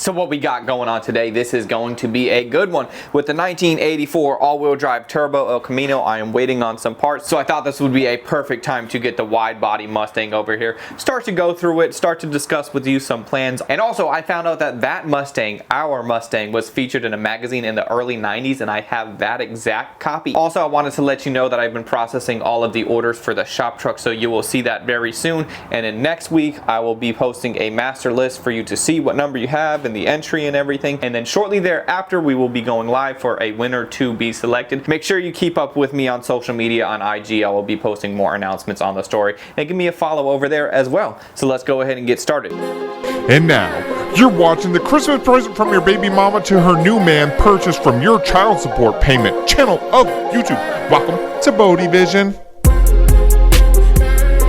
So what we got going on today, this is going to be a good one. With the 1984 all-wheel drive turbo El Camino, I am waiting on some parts, so I thought this would be a perfect time to get the wide body Mustang over here, start to go through it, start to discuss with you some plans. And also I found out that that Mustang, our Mustang, was featured in a magazine in the early 90s, and I have that exact copy. Also, I wanted to let you know that I've been processing all of the orders for the shop truck, so you will see that very soon. And then next week I will be posting a master list for you to see what number you have and the entry and everything. And then shortly thereafter we will be going live for a winner to be selected. Make sure you keep up with me on social media. On IG I will be posting more announcements on the story, and give me a follow over there as well. So let's go ahead and get started. And now you're watching the Christmas present from your baby mama to her new man purchased from your child support payment channel of YouTube. Welcome to Body Vision.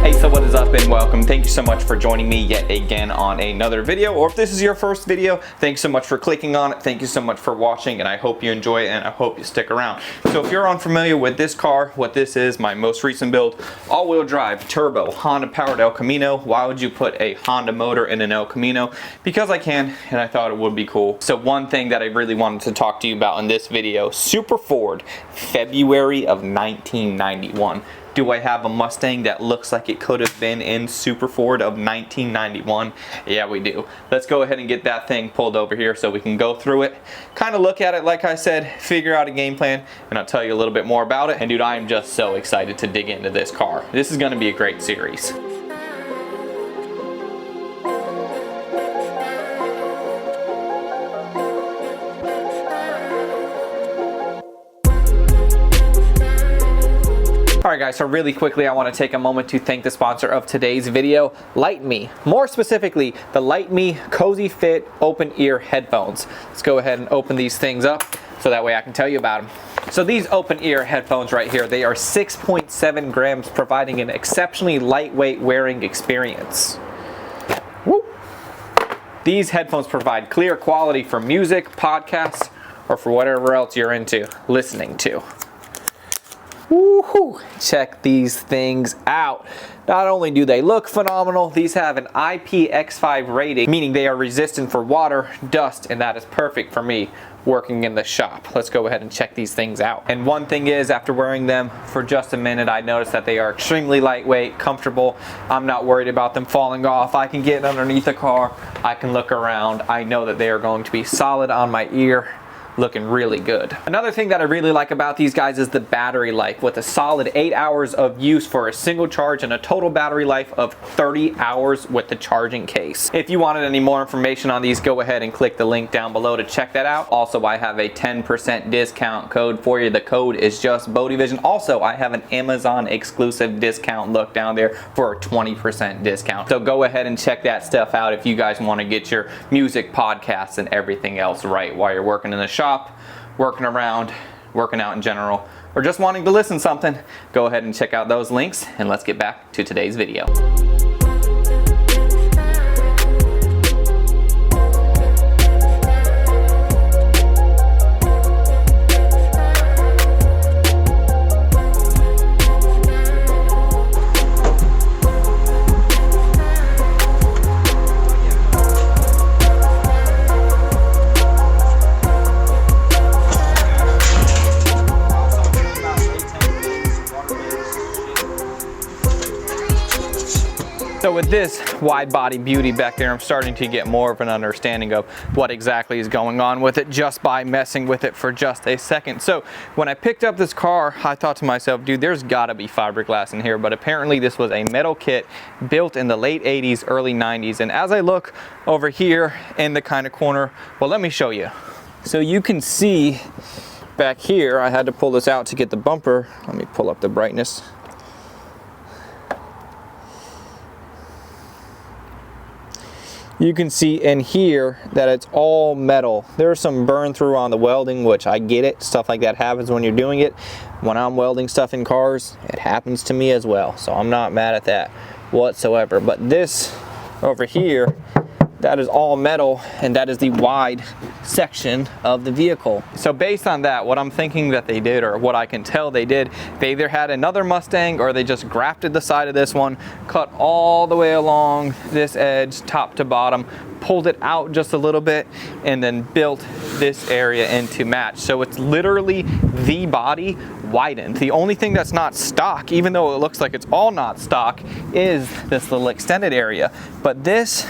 Hey, so what is up and welcome. Thank you so much for joining me yet again on another video, or if this is your first video, thanks so much for clicking on it. Thank you so much for watching, and I hope you enjoy it and I hope you stick around. So if you're unfamiliar with this car, what this is, my most recent build, all-wheel drive, turbo, Honda powered El Camino. Why would you put a Honda motor in an El Camino? Because I can, and I thought it would be cool. So one thing that I really wanted to talk to you about in this video, Super Ford, February of 1991. Do I have a Mustang that looks like it could have been in Super Ford of 1991? Yeah, we do. Let's go ahead and get that thing pulled over here so we can go through it, kind of look at it, like I said, figure out a game plan, and I'll tell you a little bit more about it. And dude, I am just so excited to dig into this car. This is going to be a great series. Alright guys, so really quickly I want to take a moment to thank the sponsor of today's video, LiteMe. More specifically, the LiteMe Cozy Fit Open Ear Headphones. Let's go ahead and open these things up so that way I can tell you about them. So these open ear headphones right here, they are 6.7 grams, providing an exceptionally lightweight wearing experience. Woo. These headphones provide clear quality for music, podcasts, or for whatever else you're into listening to. Woohoo! Check these things out. Not only do they look phenomenal, these have an IPX5 rating, meaning they are resistant for water, dust, and that is perfect for me working in the shop. Let's go ahead and check these things out. And one thing is, after wearing them for just a minute, I noticed that they are extremely lightweight, comfortable. I'm not worried about them falling off. I can get underneath the car, I can look around. I know that they are going to be solid on my ear, looking really good. Another thing that I really like about these guys is the battery life, with a solid 8 hours of use for a single charge and a total battery life of 30 hours with the charging case. If you wanted any more information on these, go ahead and click the link down below to check that out. Also, I have a 10% discount code for you. The code is just BodyVision. Also, I have an Amazon exclusive discount look down there for a 20% discount. So go ahead and check that stuff out if you guys want to get your music, podcasts, and everything else right while you're working in the shop, working around, working out in general, or just wanting to listen to something. Go ahead and check out those links, and let's get back to today's video. So with this wide body beauty back there, I'm starting to get more of an understanding of what exactly is going on with it just by messing with it for just a second. So when I picked up this car, I thought to myself, dude, there's gotta be fiberglass in here, but apparently this was a metal kit built in the late 80s, early 90s. And as I look over here in the kind of corner, well, let me show you. So you can see back here, I had to pull this out to get the bumper. Let me pull up the brightness. You can see in here that it's all metal. There's some burn through on the welding, which I get it. Stuff like that happens when you're doing it. When I'm welding stuff in cars, it happens to me as well. So I'm not mad at that whatsoever. But this over here, That is all metal, and that is the wide section of the vehicle. So based on that, what I'm thinking that they did, or what I can tell they did, they either had another Mustang or they just grafted the side of this one, cut all the way along this edge, top to bottom, pulled it out just a little bit, and then built this area in to match. So it's literally the body widened. The only thing that's not stock, even though it looks like it's all not stock, is this little extended area. But this,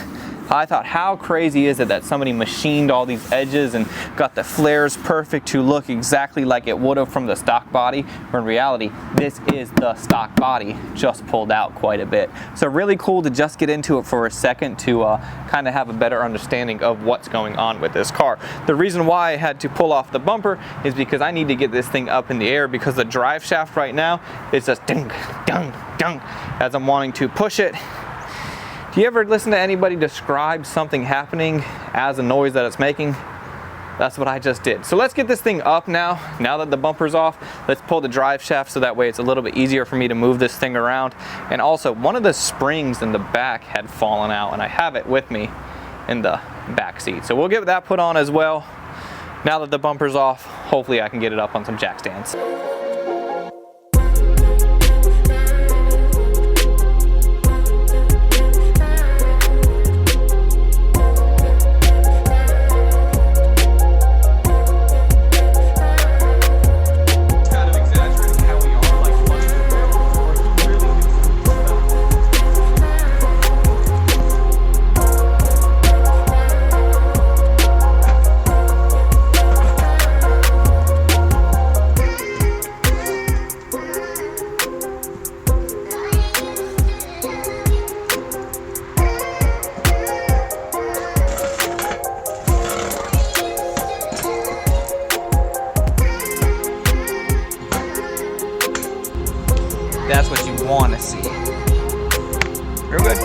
I thought, how crazy is it that somebody machined all these edges and got the flares perfect to look exactly like it would have from the stock body, when in reality, this is the stock body, just pulled out quite a bit. So really cool to just get into it for a second to kind of have a better understanding of what's going on with this car. The reason why I had to pull off the bumper is because I need to get this thing up in the air, because the drive shaft right now is just ding, ding, ding, as I'm wanting to push it. Do you ever listen to anybody describe something happening as a noise that it's making? That's what I just did. So let's get this thing up now that the bumper's off. Let's pull the drive shaft so that way it's a little bit easier for me to move this thing around. And also, one of the springs in the back had fallen out, and I have it with me in the back seat. So we'll get that put on as well. Now that the bumper's off, hopefully I can get it up on some jack stands. That's what you want to see. Real good.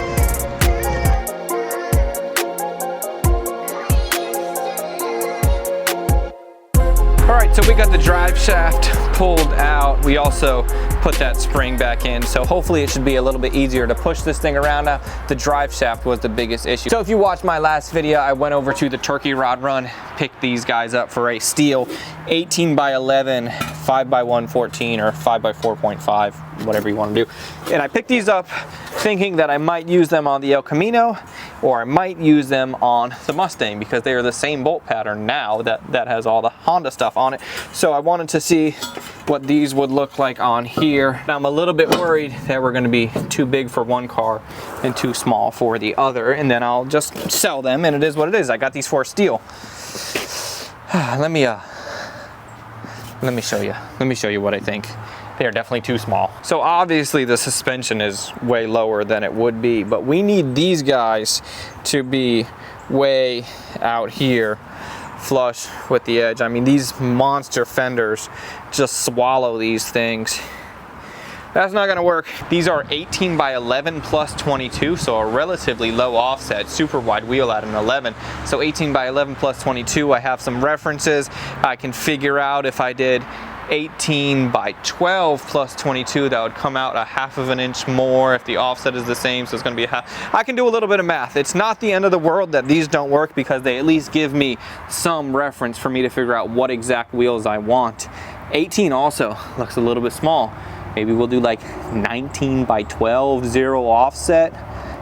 All right, so we got the drive shaft pulled out. We also put that spring back in, so hopefully it should be a little bit easier to push this thing around. Now, the drive shaft was the biggest issue. So if you watched my last video, I went over to the turkey rod run, picked these guys up for a steel 18 by 11, 5 by 114, or 5 by 4.5, whatever you want to do. And I picked these up thinking that I might use them on the El Camino, or I might use them on the Mustang, because they are the same bolt pattern now that has all the Honda stuff on it. So I wanted to see what these would look like on here. Now I'm a little bit worried that we're going to be too big for one car and too small for the other, and then I'll just sell them, and it is what it is. I got these for steel. Let me show you what I think. They are definitely too small. So obviously the suspension is way lower than it would be, but we need these guys to be way out here, flush with the edge. I mean, these monster fenders just swallow these things. That's not gonna work. These are 18 by 11 plus 22, so a relatively low offset, super wide wheel at an 11. So 18 by 11 plus 22, I have some references. I can figure out if I did 18 by 12 plus 22, that would come out a half of an inch more if the offset is the same, so it's gonna be a half. I can do a little bit of math. It's not the end of the world that these don't work, because they at least give me some reference for me to figure out what exact wheels I want. 18 also looks a little bit small. Maybe we'll do like 19 by 12, 0 offset.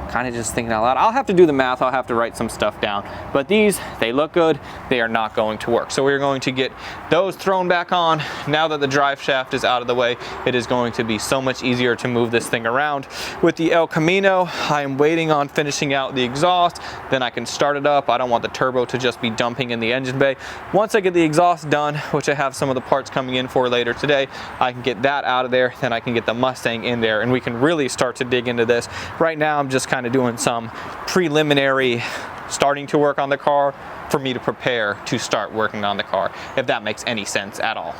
Kind of just thinking out loud. I'll have to do the math, I'll have to write some stuff down. But these, they look good, they are not going to work. So we're going to get those thrown back on. Now that the drive shaft is out of the way, it is going to be so much easier to move this thing around. With the El Camino, I am waiting on finishing out the exhaust, then I can start it up. I don't want the turbo to just be dumping in the engine bay. Once I get the exhaust done, which I have some of the parts coming in for later today, I can get that out of there, then I can get the Mustang in there, and we can really start to dig into this. Right now, I'm just kind of doing some preliminary starting to work on the car for me to prepare to start working on the car, if that makes any sense at all.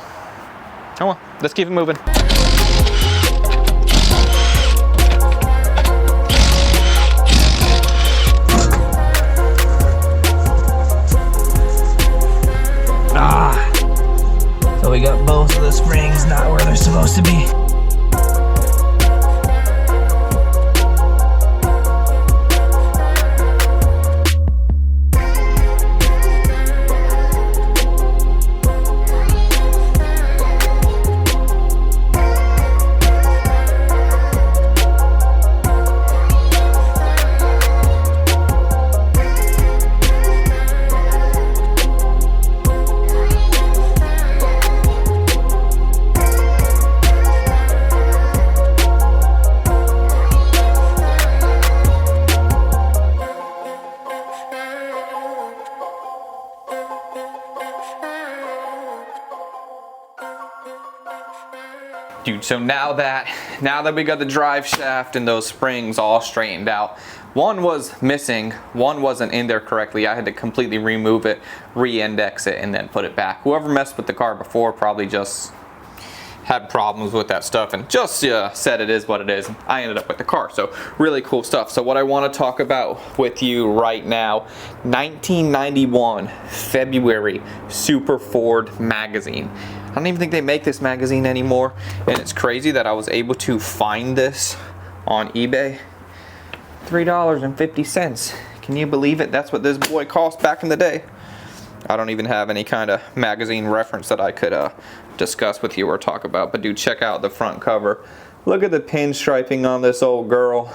Oh well, let's keep it moving. So we got both of the springs not where they're supposed to be. Dude, so now that we got the drive shaft and those springs all straightened out, one was missing, one wasn't in there correctly. I had to completely remove it, re-index it, and then put it back. Whoever messed with the car before probably just had problems with that stuff and just said it is what it is. I ended up with the car, so really cool stuff. So what I want to talk about with you right now, 1991 February Super Ford magazine. I don't even think they make this magazine anymore, and it's crazy that I was able to find this on eBay. $3.50. Can you believe it? That's what this boy cost back in the day. I don't even have any kind of magazine reference that I could discuss with you or talk about, but dude, check out the front cover. Look at the pinstriping on this old girl.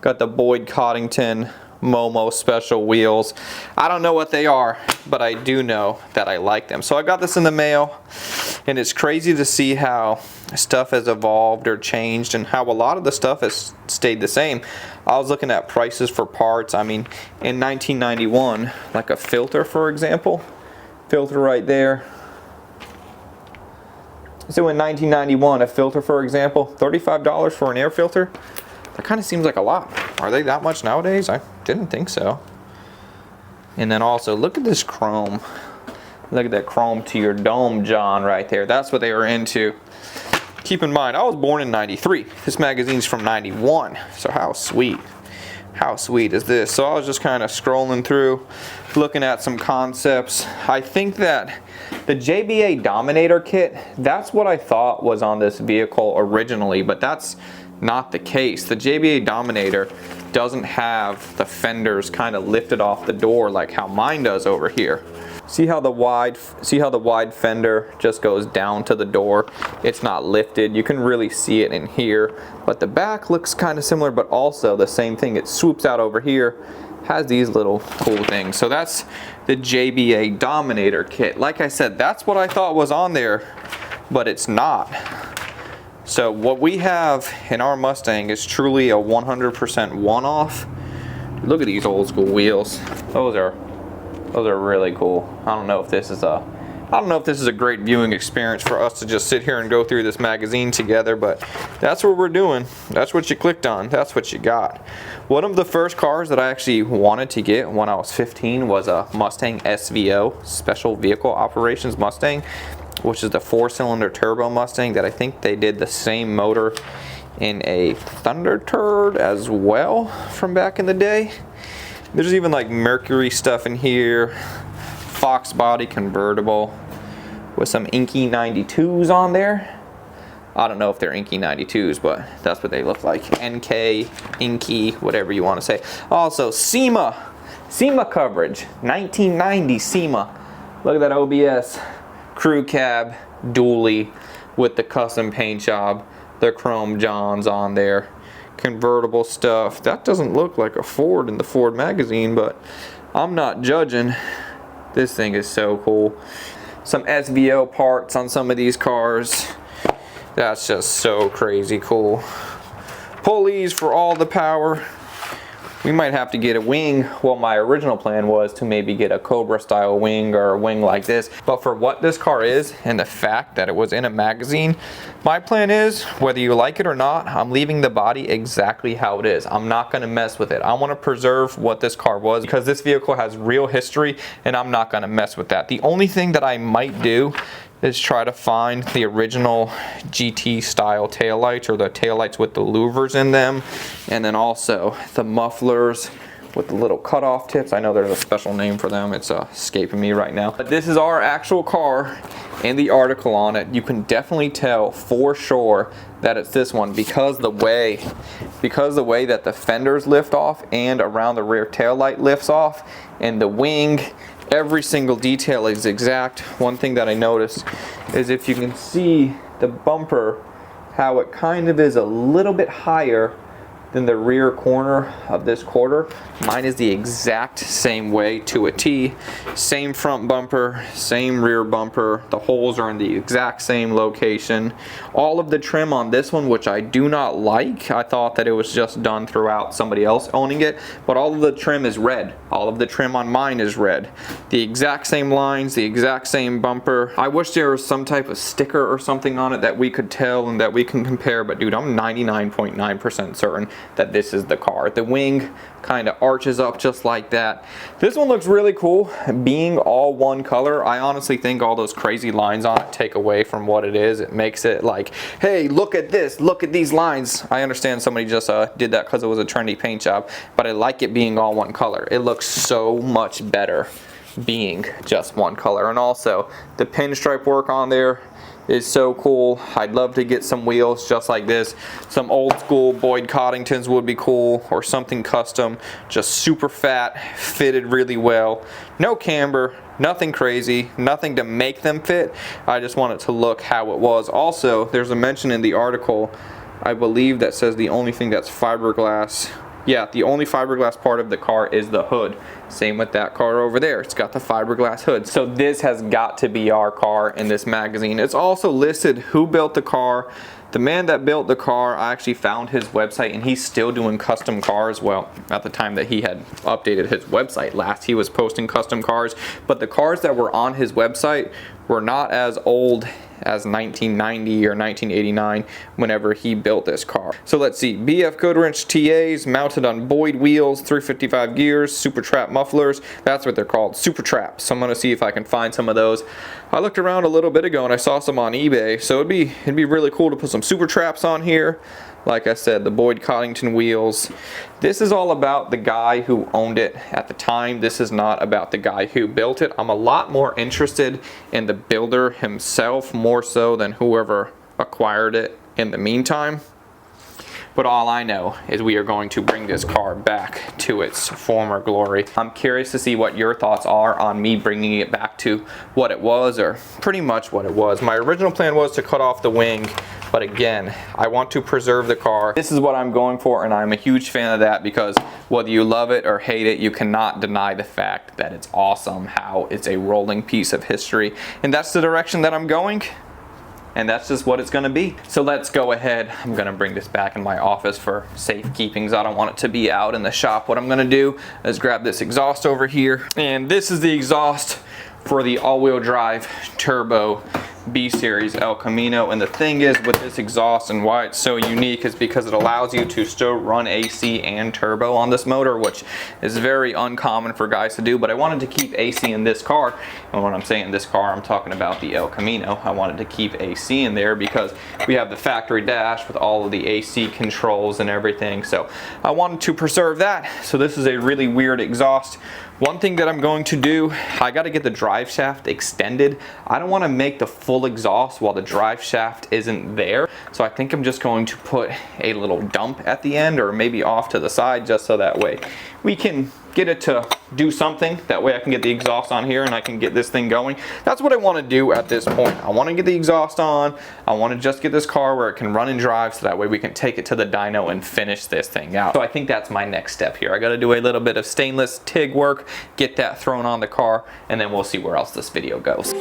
Got the Boyd Coddington Momo special wheels. I don't know what they are, but I do know that I like them. So I got this in the mail, and it's crazy to see how stuff has evolved or changed and how a lot of the stuff has stayed the same. I was looking at prices for parts. I mean, in 1991, like a filter, for example, filter right there. So in 1991, a filter, for example, $35 for an air filter. That kind of seems like a lot. Are they that much nowadays? I didn't think so. And then also, look at this chrome. Look at that chrome to your dome, John, right there. That's what they were into. Keep in mind, I was born in 93. This magazine's from 91. So how sweet is this? So I was just kind of scrolling through, looking at some concepts. I think that the JBA Dominator kit, that's what I thought was on this vehicle originally, but that's not the case. The JBA Dominator doesn't have the fenders kind of lifted off the door like how mine does over here. See how the wide fender just goes down to the door? It's not lifted. You can really see it in here, but the back looks kind of similar, but also the same thing. It swoops out over here, has these little cool things. So that's the JBA Dominator kit. Like I said, that's what I thought was on there, but it's not. So what we have in our Mustang is truly a 100% one-off. Look at these old school wheels. Those are really cool. I don't know if this is a great viewing experience for us to just sit here and go through this magazine together, but that's what we're doing. That's what you clicked on. That's what you got. One of the first cars that I actually wanted to get when I was 15 was a Mustang SVO, Special Vehicle Operations Mustang, which is the 4-cylinder turbo Mustang that I think they did the same motor in a Thunder Turd as well from back in the day. There's even like Mercury stuff in here, Fox Body convertible with some inky 92s on there. I don't know if they're inky 92s, but that's what they look like. NK, inky, whatever you want to say. Also, SEMA coverage, 1990 SEMA. Look at that OBS. Crew cab, dually with the custom paint job, the chrome johns on there, convertible stuff. That doesn't look like a Ford in the Ford magazine, but I'm not judging. This thing is so cool. Some SVO parts on some of these cars. That's just so crazy cool. Pulleys for all the power. We might have to get a wing. Well, my original plan was to maybe get a Cobra style wing or a wing like this. But for what this car is and the fact that it was in a magazine, my plan is, whether you like it or not, I'm leaving the body exactly how it is. I'm not going to mess with it. I want to preserve what this car was because this vehicle has real history and I'm not going to mess with that. The only thing that I might do is try to find the original GT style taillights or the taillights with the louvers in them, and then also the mufflers with the little cutoff tips. I know there's a special name for them, it's escaping me right now. But this is our actual car and the article on it. You can definitely tell for sure that it's this one because the way that the fenders lift off and around the rear taillight lifts off, and the wing, every single detail is exact. One thing that I noticed is if you can see the bumper, how it kind of is a little bit higher than the rear corner of this quarter. Mine is the exact same way to a T. Same front bumper, same rear bumper. The holes are in the exact same location. All of the trim on this one, which I do not like, I thought that it was just done throughout somebody else owning it, but all of the trim is red. All of the trim on mine is red. The exact same lines, the exact same bumper. I wish there was some type of sticker or something on it that we could tell and that we can compare, but dude, I'm 99.9% certain that this is the car. The wing kind of arches up just like that. This one looks really cool, being all one color. I honestly think all those crazy lines on it take away from what it is. It makes it like, hey, look at this, look at these lines. I understand somebody just did that because it was a trendy paint job, but I like it being all one color. It looks so much better being just one color. And also the pinstripe work on there is so cool. I'd love to get some wheels just like this. Some old school Boyd Coddingtons would be cool, or something custom, just super fat, fitted really well. No camber, nothing crazy, nothing to make them fit. I just want it to look how it was. Also, there's a mention in the article, I believe, that says the only thing that's fiberglass. Yeah, the only fiberglass part of the car is the hood. Same with that car over there. It's got the fiberglass hood. So this has got to be our car in this magazine. It's also listed who built the car. The man that built the car, I actually found his website, and he's still doing custom cars. Well, at the time that he had updated his website last, he was posting custom cars. But the cars that were on his website were not as old as 1990 or 1989 whenever he built this car. So let's see, BF Goodrich TAs mounted on Boyd wheels, 355 gears, Super Trap mufflers. That's what they're called, Super Traps. So I'm gonna see if I can find some of those. I looked around a little bit ago and I saw some on eBay. So it'd be really cool to put some Super Traps on here. Like I said, the Boyd Coddington wheels. This is all about the guy who owned it at the time. This is not about the guy who built it. I'm a lot more interested in the builder himself, more so than whoever acquired it in the meantime. But all I know is we are going to bring this car back to its former glory. I'm curious to see what your thoughts are on me bringing it back to what it was, or pretty much what it was. My original plan was to cut off the wing, but again, I want to preserve the car. This is what I'm going for, and I'm a huge fan of that, because whether you love it or hate it, you cannot deny the fact that it's awesome, how it's a rolling piece of history. And that's the direction that I'm going. And that's just what it's gonna be. So let's go ahead. I'm gonna bring this back in my office for safekeepings. I don't want it to be out in the shop. What I'm gonna do is grab this exhaust over here. And this is the exhaust for the all-wheel drive turbo B-Series El Camino. And the thing is with this exhaust and why it's so unique is because it allows you to still run AC and turbo on this motor, which is very uncommon for guys to do. But I wanted to keep AC in this car, and when I'm saying this car, I'm talking about the El Camino. I wanted to keep AC in there because we have the factory dash with all of the AC controls and everything, so I wanted to preserve that. So this is a really weird exhaust. One thing that I'm going to do, I got to get the drive shaft extended. I don't want to make the full exhaust while the drive shaft isn't there. So I think I'm just going to put a little dump at the end, or maybe off to the side, just so that way we can get it to do something. That way I can get the exhaust on here and I can get this thing going. That's what I want to do at this point. I want to get the exhaust on. I want to just get this car where it can run and drive, so that way we can take it to the dyno and finish this thing out. So I think that's my next step here. I got to do a little bit of stainless TIG work, get that thrown on the car, and then we'll see where else this video goes.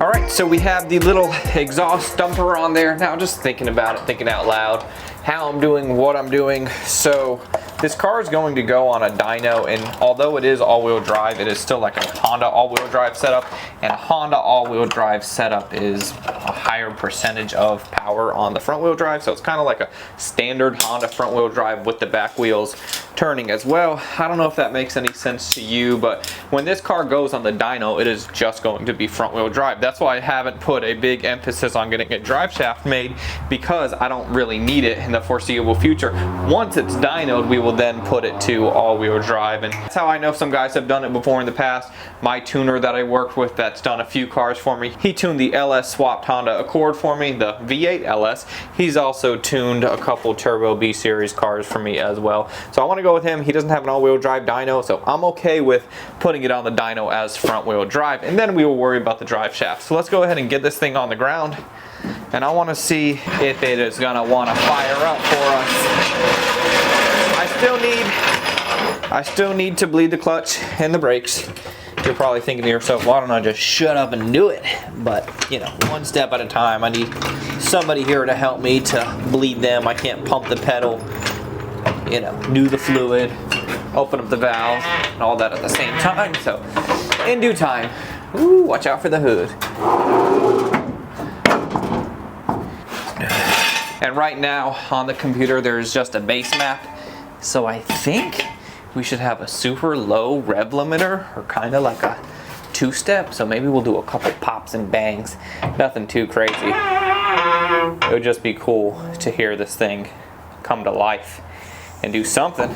Alright, so we have the little exhaust dumper on there. Now just thinking about it, thinking out loud, how I'm doing, what I'm doing. So this car is going to go on a dyno, and although it is all-wheel drive, it is still like a Honda all-wheel drive setup, and a Honda all-wheel drive setup is a higher percentage of power on the front wheel drive. So it's kind of like a standard Honda front wheel drive with the back wheels turning as well. I don't know if that makes any sense to you, but when this car goes on the dyno, it is just going to be front wheel drive. That's why I haven't put a big emphasis on getting a drive shaft made, because I don't really need it in the foreseeable future. Once it's dynoed, we will then put it to all-wheel drive, and that's how I know some guys have done it before in the past. My tuner that I worked with that's done a few cars for me, he tuned the LS swapped Honda Accord for me, the V8 LS. He's also tuned a couple turbo B series cars for me as well. So I want to go with him. He doesn't have an all-wheel drive dyno, so I'm okay with putting it on the dyno as front wheel drive, and then we will worry about the drive shaft. So let's go ahead and get this thing on the ground, and I want to see if it is gonna want to fire up for us. I still need to bleed the clutch and the brakes. You're probably thinking to yourself, why don't I just shut up and do it? But, you know, one step at a time. I need somebody here to help me to bleed them. I can't pump the pedal, you know, do the fluid, open up the valve, and all that at the same time. So, in due time. Ooh, watch out for the hood. And right now, on the computer, there's just a base map. So I think we should have a super low rev limiter, or kind of like a two-step. So maybe we'll do a couple pops and bangs. Nothing too crazy. It would just be cool to hear this thing come to life and do something.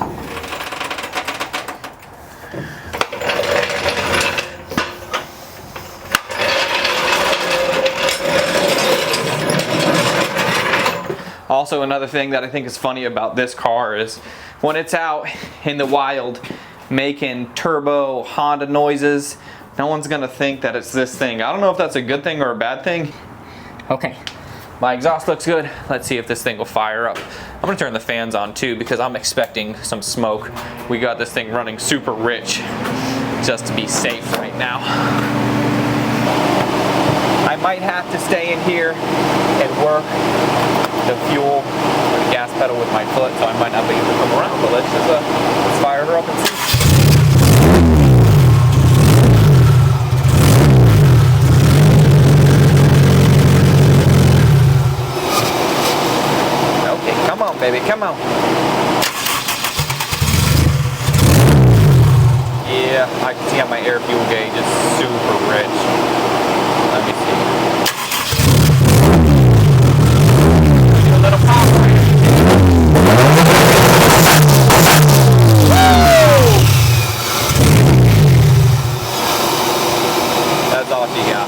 Also, another thing that I think is funny about this car is when it's out in the wild making turbo Honda noises, no one's gonna think that it's this thing. I don't know if that's a good thing or a bad thing. Okay, my exhaust looks good. Let's see if this thing will fire up. I'm gonna turn the fans on too, because I'm expecting some smoke. We got this thing running super rich just to be safe right now. I might have to stay in here and work the fuel or the gas pedal with my foot, so I might not be able to come around, but let's fire her up and see. Okay, come on, baby, come on. Yeah, I can see how my air fuel gauge is super rich. Let me see. A little pop right. That's all she got.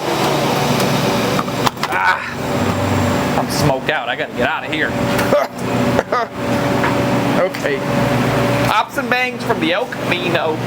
Ah, I'm smoked out. I gotta get out of here. Okay. Pops and bangs from the El Camino.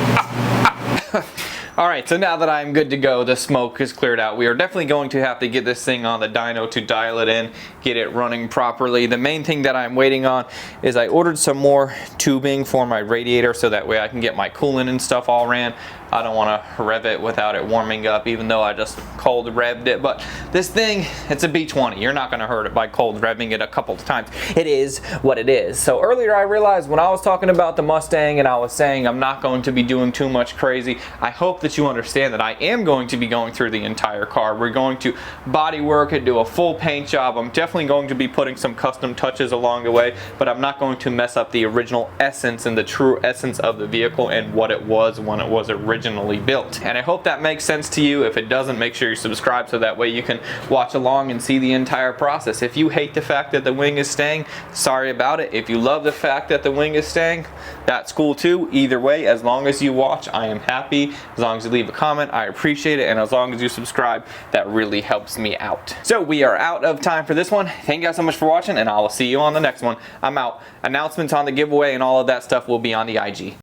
Alright, so now that I'm good to go, the smoke is cleared out. We are definitely going to have to get this thing on the dyno to dial it in, get it running properly. The main thing that I'm waiting on is I ordered some more tubing for my radiator so that way I can get my coolant and stuff all ran. I don't want to rev it without it warming up, even though I just cold revved it. But this thing, it's a B20. You're not going to hurt it by cold revving it a couple of times. It is what it is. So earlier I realized when I was talking about the Mustang and I was saying I'm not going to be doing too much crazy, I hope that you understand that I am going to be going through the entire car. We're going to body work it, do a full paint job. I'm definitely going to be putting some custom touches along the way, but I'm not going to mess up the original essence and the true essence of the vehicle and what it was when it was originally built. And I hope that makes sense to you. If it doesn't, make sure you subscribe so that way you can watch along and see the entire process. If you hate the fact that the wing is staying, sorry about it. If you love the fact that the wing is staying, that's cool too. Either way, as long as you watch, I am happy. As long as you leave a comment, I appreciate it. And as long as you subscribe, that really helps me out. So we are out of time for this one. Thank you guys so much for watching, and I will see you on the next one. I'm out. Announcements on the giveaway and all of that stuff will be on the IG.